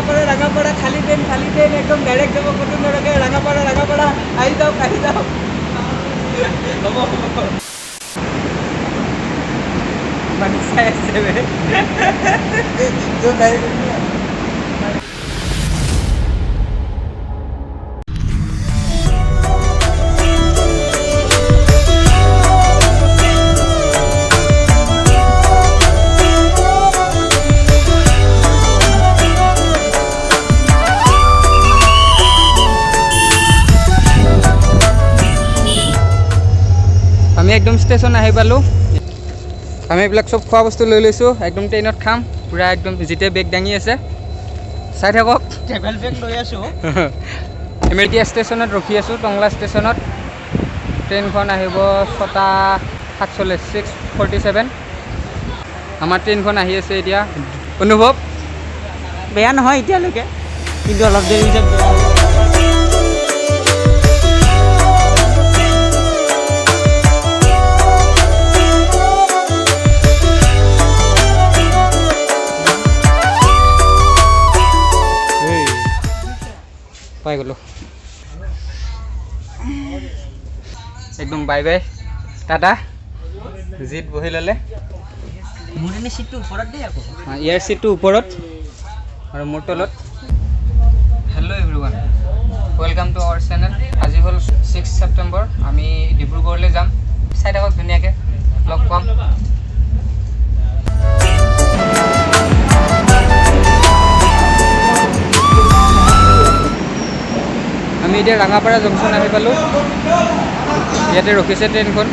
रांगापाड़ा खाली ट्रेन एकदम डायरेक्ट जब कत नरके रांगापाड़ा आई जाओ मनीषा जो एकदम स्टेशन आहि पालो आमी एबिलाक सब खवा बस्तु লৈ লৈছো एकदम ट्रेनत खाम पूरा एकदम जिते बेग दाঙी আছে চাই থাকক ট্ৰেভেল বেগ লৈ আছো এমেৰিকা ষ্টেচনত ৰখি আছো টংলা ষ্টেচনত ট্ৰেইনখন আহিব 6:47 আমাৰ ট্ৰেইনখন আহি আছে এতিয়া অনুভৱ বেয়া নহয় এতিয়ালৈকে কিন্তু অলপ দেৰি হৈ যাব পাই গলো একদম বাই বাই টাটা জিত বহি ললে মোৰ এনে সিটটো ওপৰত দে আকৌ ইয়াৰ সিটটো ওপৰত আৰু মোৰ তলত hello' everyone welcome to our channel আজি হল 6 সেপ্টেম্বৰ আমি ডিব্ৰুগড়লৈ যাম চাই থাকক ধুনীয়াকে লগ পাম আমি এতিয়া ৰাঙাপাৰা জংচন আহি পালো ইয়াতে ৰখিছে ট্ৰেইনখন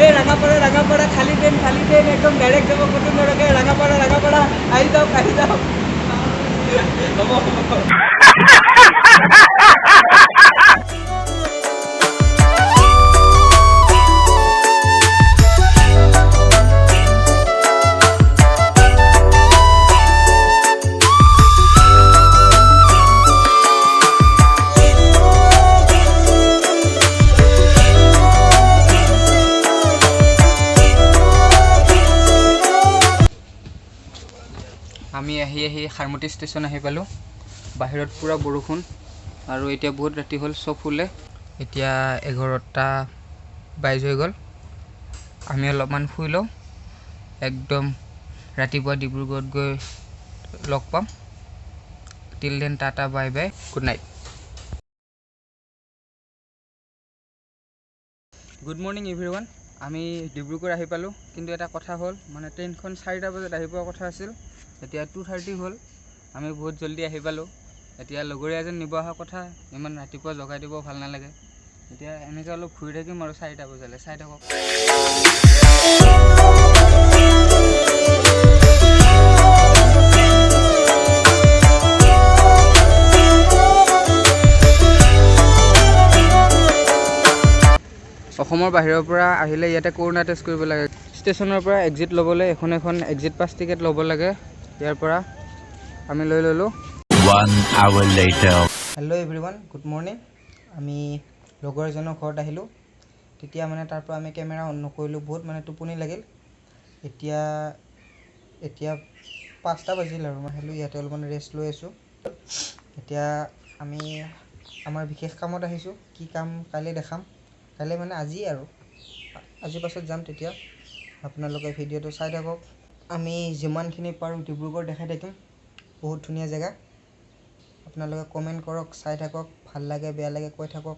এই ৰাঙাপাৰা খালি ট্ৰেইন একদম ডাইৰেক্ট যাব কত নৰকে ৰাঙাপাৰা আহি যাওক আমি আহি খাৰমতি ষ্টেচন আহি পালো বাহিৰত পুৰা বৰষুণ আৰু এতিয়া বহুত ৰাতি হ'ল সব ফুলে এতিয়া 11টা বাইজ হৈ গ'ল আমি অলপমান শুই লওঁ একদম ৰাতিপুৱা ডিব্ৰুগড়ত গৈ লগ পাম till then tata bye bye good night good morning everyone আমি ডিব্ৰুগড় আহি পালো কিন্তু এটা কথা হ'ল মানে ট্ৰেইনখন 4টা বজাত আহি পোৱা কথা আছিল এতিয়া 2:30 হ'ল আমি বহুত জলদি আহি পালো এতিয়া লগৰীয়া এজন নিব অহা কথা ইমান ৰাতিপুৱা জগাই দিব ভাল নালাগে এতিয়া এনেকৈ অলপ ঘূৰি থাকিম আৰু 4টা বজালৈ চাই থাকক অসমৰ বাহিৰৰ পৰা আহিলে ইয়াতে কৰোনা টেষ্ট কৰিব লাগে ষ্টেচনৰ পৰা এক্সিট ল'বলৈ এখন এক্সিট পাছ টিকেট ল'ব লাগে ইয়াৰ পৰা আমি লৈ ললো 1 hour later hello' everyone good morning আমি লগৰ এজনৰ ঘৰত আহিলো তেতিয়া মানে তাৰ পৰা আমি কেমেৰা অন নকৰিলো বহুত মানে টোপনি লাগিল এতিয়া 5টা বাজিল আৰু মই হেলো ইয়াতে অলপমান ৰেষ্ট লৈ আছো এতিয়া আমি আমাৰ বিশেষ কামত আহিছো কি কাম কালি দেখাম কালি মানে আজি পাছত যাম তেতিয়া আপোনালোকে ভিডিঅ'টো চাই থাকক আমি যিমানখিনি পাৰো ডিব্ৰুগড় দেখাই থাকিম বহুত ধুনীয়া জেগা আপোনালোকে কমেন্ট কৰক চাই থাকক ভাল লাগে বেয়া লাগে কৈ থাকক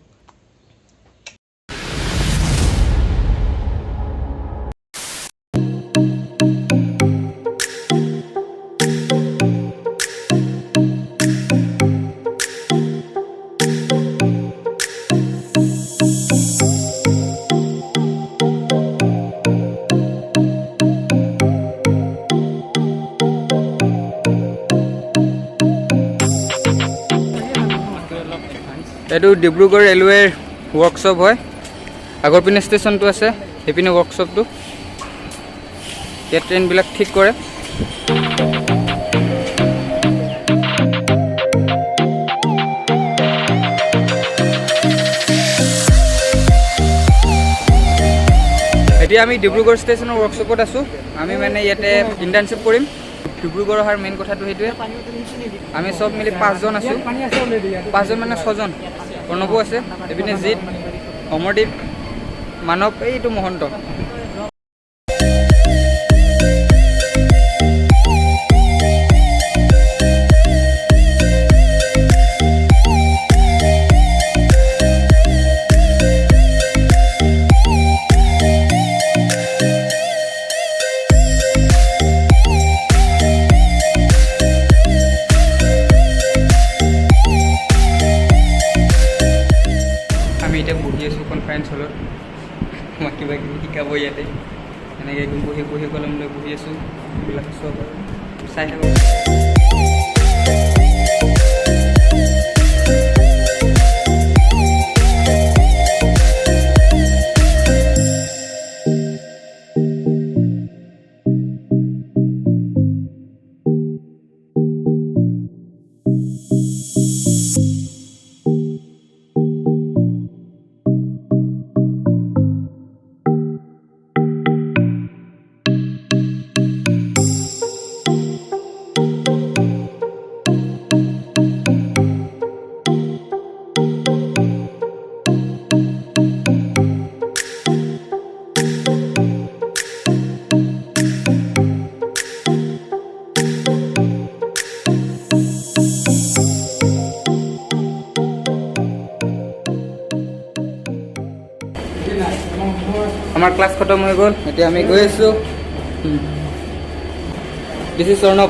এইটো ডিব্ৰুগড় ৰেলৱেৰ ৱৰ্কশ্বপ হয় আগৰ পিনে ষ্টেচনটো আছে হেপিনে ৱৰ্কশ্বপটো ইয়াত ট্ৰেইনবিলাক ঠিক কৰে এতিয়া আমি ডিব্ৰুগড় ষ্টেচনৰ ৱৰ্কশ্বপত আছোঁ। আমি মানে ইয়াতে ইণ্টাৰ্ণশ্বিপ কৰিম। ডিব্ৰুগড় অহাৰ মেইন কথাটো সেইটোৱে। আমি চব মিলি 5জন আছোঁ। 5জন মানে 6জন। প্ৰণৱো আছে, এইপিনে জিৎ, অমৰদীপ, মানৱ, এইটো মহন্ত। আমি এতিয়া বহি আছোঁ কনফাৰেঞ্চ হলত। আমাক কিবা কিবি শিকাব ইয়াতে। এনেকৈ বহি কলম লৈ বহি আছোঁ। এইবিলাক চব চাই থাকোঁ। আমাৰ ক্লাছ খতম হৈ গ'ল। এতিয়া আমি গৈ আছোঁ। This is Swarnav.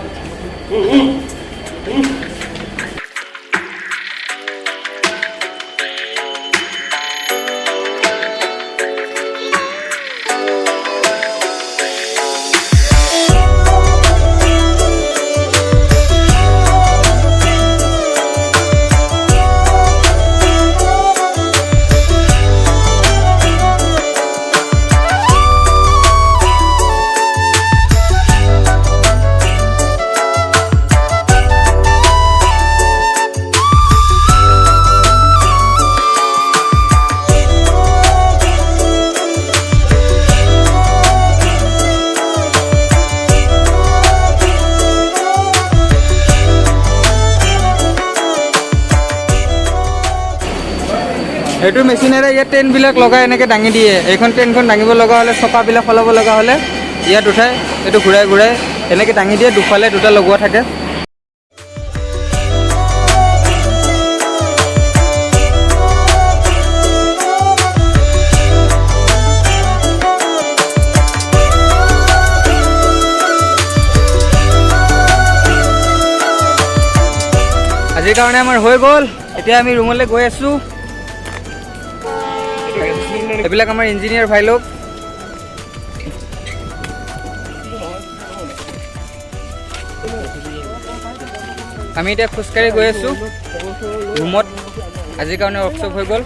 এইটো মেচিনেৰে ইয়াত ট্ৰেইনবিলাক লগাই এনেকৈ দাঙি দিয়ে। এইখন ট্ৰেইনখন দাঙিব লগা হ'লে, চকাবিলাক সলাব লগা হ'লে ইয়াত উঠাই এইটো ঘূৰাই ঘূৰাই এনেকৈ দাঙি দিয়ে। দুফালে দুটা লগোৱা থাকে। আজিৰ কাৰণে আমাৰ হৈ গ'ল। এতিয়া আমি ৰুমলৈ গৈ আছোঁ। এইবিলাক আমাৰ ইঞ্জিনিয়াৰ ভাই লোক। আমি এতিয়া খোজকাঢ়ি গৈ আছোঁ ৰুমত। আজিৰ কাৰণে ৱৰ্কশ্বপ হৈ গ'ল।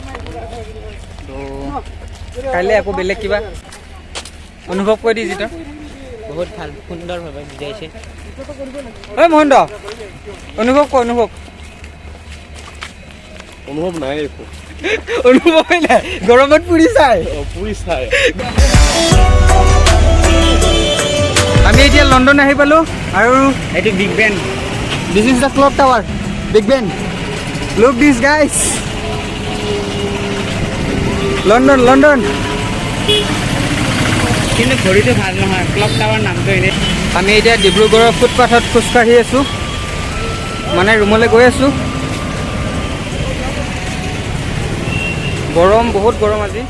কাইলৈ আকৌ বেলেগ কিবা অনুভৱ কৰি দি যিটো বহুত ভাল, সুন্দৰভাৱে বুজাইছে। ঐ মহন্ত, অনুভৱ কৰ। অনুভৱ নাই একো। অনুভৱই নাই। গৰমত পুৰি চাই। আমি এতিয়া লণ্ডন আহি পালোঁ আৰু এইটো big Ben. This is the clock tower, big Ben. Look this guys. London. কিন্তু ঘড়ীটো ভাল নহয়, ক্লক টাৱাৰ নামটো এনেই। আমি এতিয়া ডিব্ৰুগড়ৰ ফুটপাথত খোজকাঢ়ি আছোঁ, মানে ৰুমলৈ গৈ আছোঁ। গৰম, বহুত গৰম আজি।